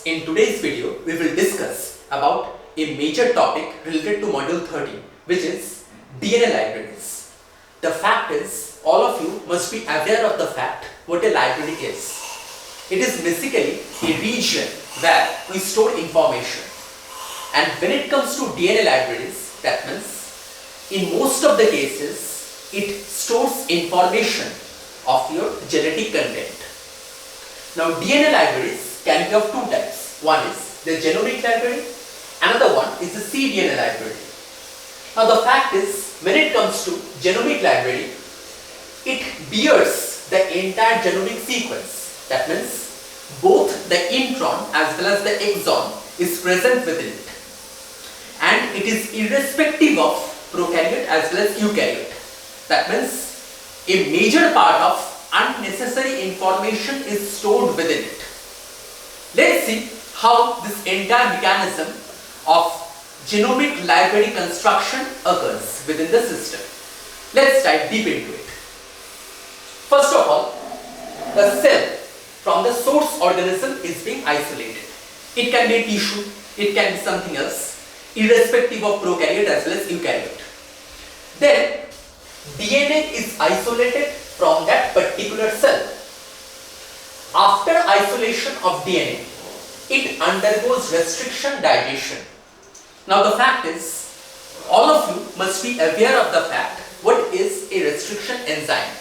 In today's video, we will discuss about a major topic related to module 13, which is DNA libraries. The fact is, all of you must be aware of the fact what a library is. It is basically a region where we store information. And when it comes to DNA libraries, that means in most of the cases, it stores information of your genetic content. Now, DNA libraries can be of two types. One is the Genomic Library, another one is the cDNA library. Now, the fact is, when it comes to Genomic Library, it bears the entire genomic sequence. That means both the intron as well as the exon is present within it. And it is irrespective of prokaryote as well as eukaryote. That means a major part of unnecessary information is stored within it. Let's see how this entire mechanism of genomic library construction occurs within the system. Let's dive deep into it. First of all, the cell from the source organism is being isolated. It can be a tissue, it can be something else, irrespective of prokaryote as well as eukaryote. Then DNA is isolated from that particular cell. After isolation of DNA, it undergoes restriction digestion. Now the fact is, all of you must be aware of the fact what is a restriction enzyme.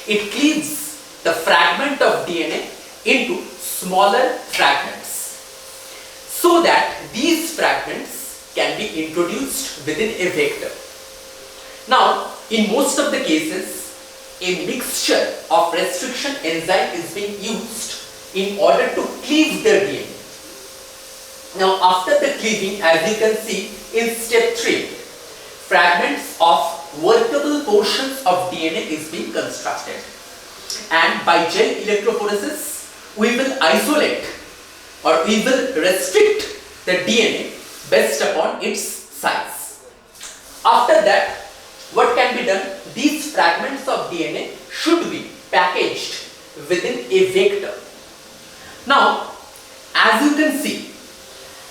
It cleaves the fragment of DNA into smaller fragments so that these fragments can be introduced within a vector. Now, in most of the cases, a mixture of restriction enzyme is being used in order to cleave the DNA. Now, after the cleaving, as you can see in step 3, fragments of workable portions of DNA is being constructed. And by gel electrophoresis, we will isolate or we will restrict the DNA based upon its size. After that, what can be done? These fragments of DNA should be packaged within a vector. Now, as you can see,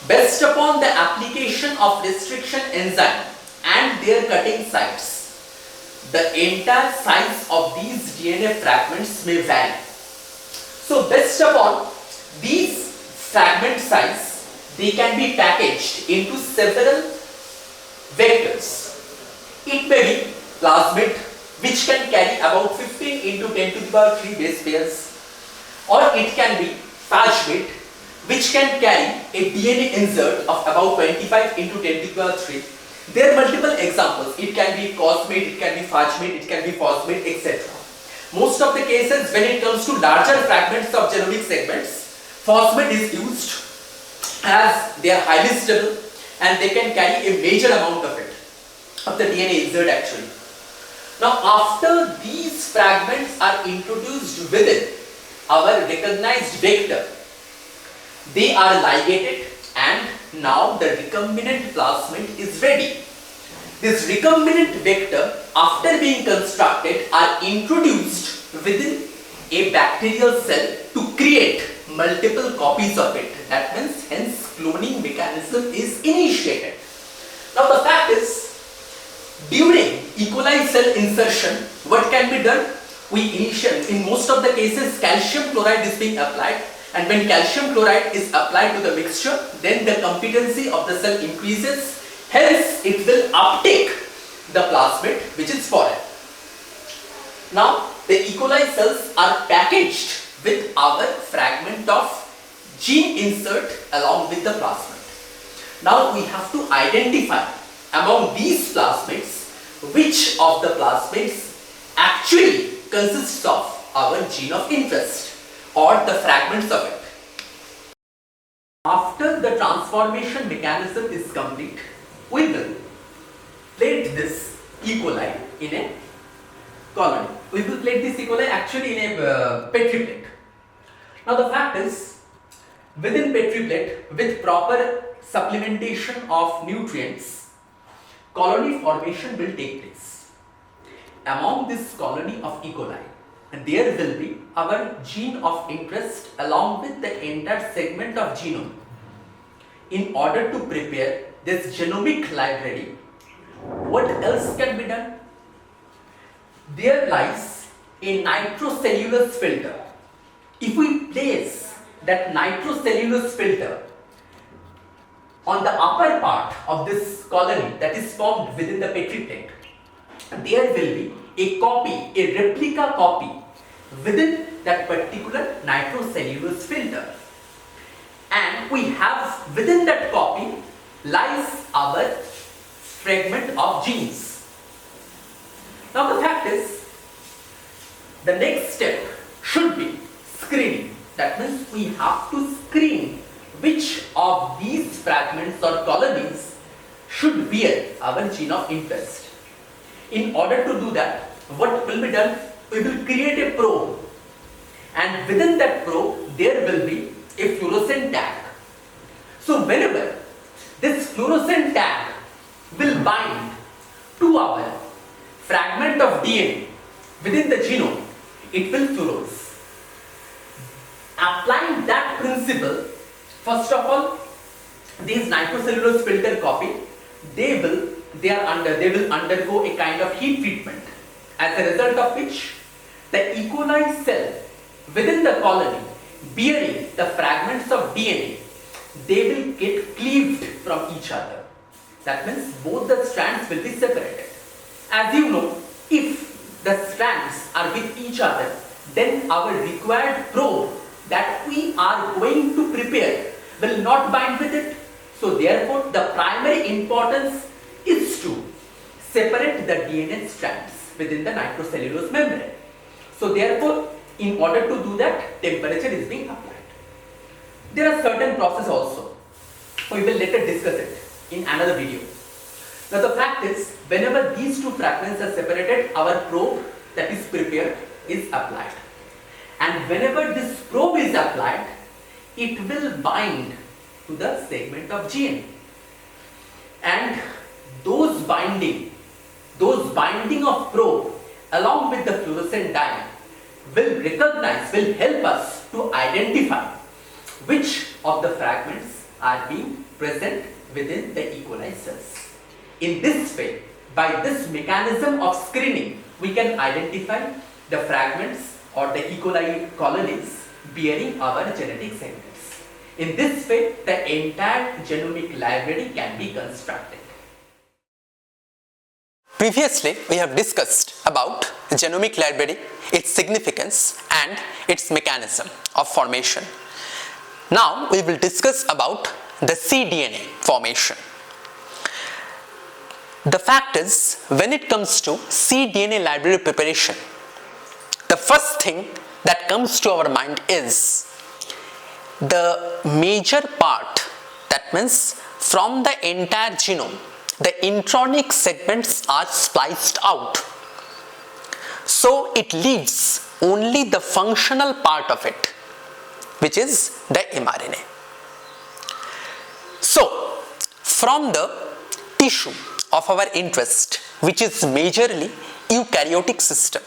based upon the application of restriction enzyme and their cutting sites, the entire size of these DNA fragments may vary. So, based upon these fragment size, they can be packaged into several vectors. It may be plasmid, which can carry about 15 into 10 to the power 3 base pairs, or it can be phage, which can carry a DNA insert of about 25 into 10 to the power 3. There are multiple examples. It can be cosmid, it can be phage, it can be phosmid, etc. Most of the cases, when it comes to larger fragments of genomic segments, phosmid is used as they are highly stable and they can carry a major amount of it, of the DNA insert actually. Now, after these fragments are introduced within our recognized vector, they are ligated and now the recombinant plasmid is ready. This recombinant vector, after being constructed, are introduced within a bacterial cell to create multiple copies of it. That means hence cloning mechanism is initiated. Now the fact is, during E. coli cell insertion, what can be done? We initiate, in most of the cases, calcium chloride is being applied, and when calcium chloride is applied to the mixture, then the competency of the cell increases, hence it will uptake the plasmid which is foreign. Now the E. coli cells are packaged with our fragment of gene insert along with the plasmid. Now we have to identify among these plasmids which of the plasmids actually consists of our gene of interest or the fragments of it. After the transformation mechanism is complete, we will plate this E. coli in a colony. We will plate this E. coli actually in a Petri plate. Now the fact is, within Petri plate, with proper supplementation of nutrients, colony formation will take place. Among this colony of E. coli, there will be our gene of interest along with the entire segment of genome. In order to prepare this genomic library, what else can be done? There lies a nitrocellulose filter. If we place that nitrocellulose filter on the upper part of this colony that is formed within the petri plate, there will be a copy, a replica copy within that particular nitrocellulose filter. And we have within that copy lies our fragment of genes. Now the fact is, the next step should be screening. That means we have to screen which of these fragments or colonies should bear our gene of interest. In order to do that, what will be done? We will create a probe, and within that probe there will be a fluorescent tag. So whenever this fluorescent tag will bind to our fragment of DNA within the genome, it will fluoresce. Applying that principle, first of all, these nitrocellulose filter copy, they will undergo a kind of heat treatment, as a result of which the E. coli cell within the colony bearing the fragments of DNA, they will get cleaved from each other. That means both the strands will be separated. As you know, if the strands are with each other, then our required probe that we are going to prepare will not bind with it. So therefore, the primary importance is to separate the DNA strands within the nitrocellulose membrane. So therefore, in order to do that, temperature is being applied. There are certain processes also. We will later discuss it in another video. Now the fact is, whenever these two fragments are separated, our probe that is prepared is applied. And whenever this probe is applied, it will bind to the segment of gene. And those binding of probe along with the fluorescent dye will help us to identify which of the fragments are being present within the E. coli cells. In this way, by this mechanism of screening, we can identify the fragments or the E. coli colonies bearing our genetic segments. In this way, the entire genomic library can be constructed. Previously, we have discussed about the genomic library, its significance and its mechanism of formation. Now, we will discuss about the cDNA formation. The fact is, when it comes to cDNA library preparation, the first thing that comes to our mind is the major part, that means from the entire genome, the intronic segments are spliced out. So it leaves only the functional part of it, which is the mRNA. So from the tissue of our interest, which is majorly eukaryotic system,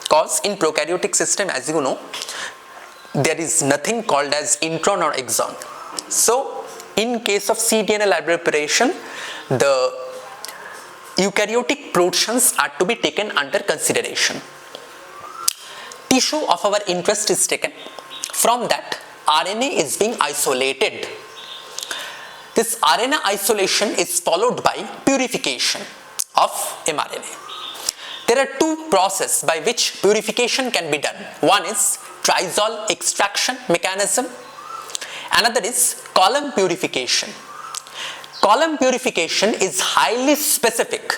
because in prokaryotic system, as you know, there is nothing called as intron or exon. So in case of cDNA library preparation, the eukaryotic portions are to be taken under consideration. Tissue of our interest is taken. From that, RNA is being isolated. This RNA isolation is followed by purification of mRNA. There are two processes by which purification can be done. One is trisol extraction mechanism. Another is column purification. Column purification is highly specific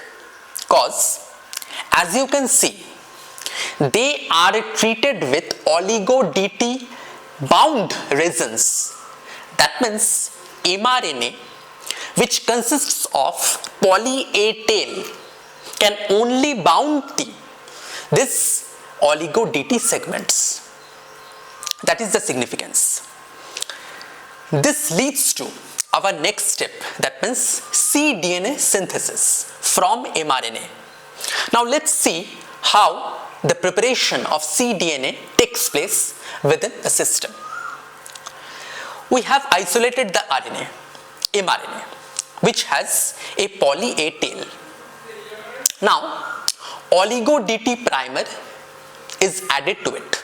because, as you can see, they are treated with oligo-DT bound resins. That means mRNA, which consists of poly A tail, can only bound this oligo-DT segments. That is the significance. This leads to our next step, that means cDNA synthesis from mRNA. Now let's see how the preparation of cDNA takes place within a system. We have isolated the RNA, mRNA, which has a poly A tail. Now, oligo-DT primer is added to it.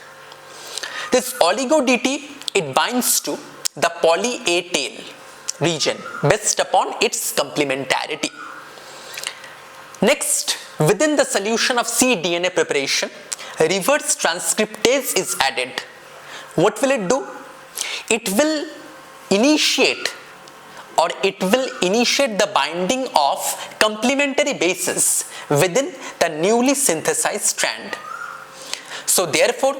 This oligo-DT, it binds to the poly A tail region based upon its complementarity. Next, within the solution of cDNA preparation, reverse transcriptase is added. What will it do? It will initiate the binding of complementary bases within the newly synthesized strand. So therefore,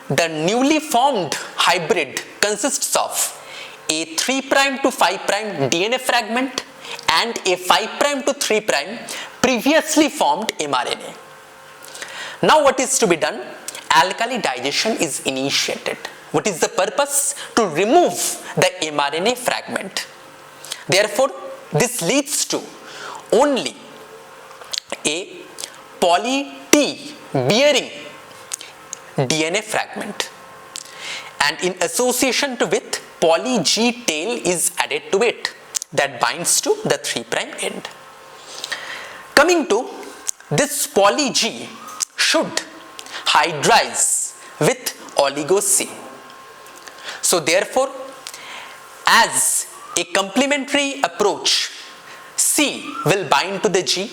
the newly formed hybrid consists of a 3' to 5' DNA fragment and a 5' to 3' previously formed mRNA. Now what is to be done? Alkali digestion is initiated. What is the purpose? To remove the mRNA fragment. Therefore, this leads to only a poly T bearing DNA fragment, and in association with poly G tail is added to it that binds to the 3' end. Coming to this poly G should hydrize with oligo C. So therefore, as a complementary approach, C will bind to the G,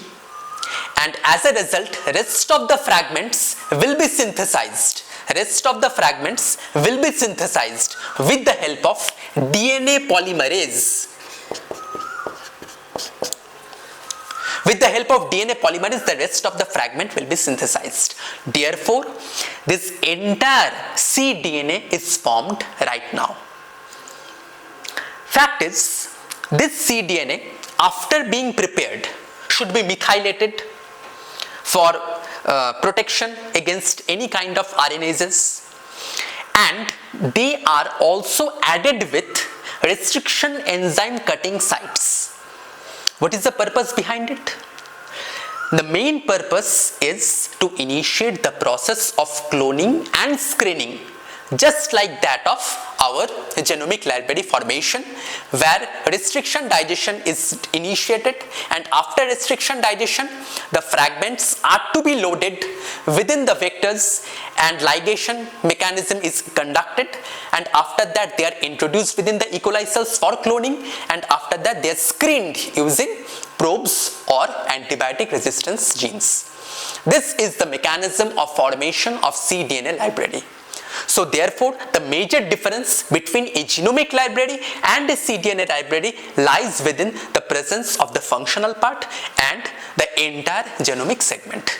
and as a result, rest of the fragments will be synthesized. Rest of the fragments will be synthesized with the help of DNA polymerase. With the help of DNA polymerase, the rest of the fragment will be synthesized. Therefore, this entire cDNA is formed right now. Fact is, this cDNA, after being prepared, should be methylated for protection against any kind of RNases, and they are also added with restriction enzyme cutting sites. What is the purpose behind it? The main purpose is to initiate the process of cloning and screening, just like that of our genomic library formation, where restriction digestion is initiated, and after restriction digestion, the fragments are to be loaded within the vectors and ligation mechanism is conducted, and after that they are introduced within the E. coli cells for cloning, and after that they are screened using probes or antibiotic resistance genes. This is the mechanism of formation of cDNA library. So therefore, the major difference between a genomic library and a cDNA library lies within the presence of the functional part and the entire genomic segment.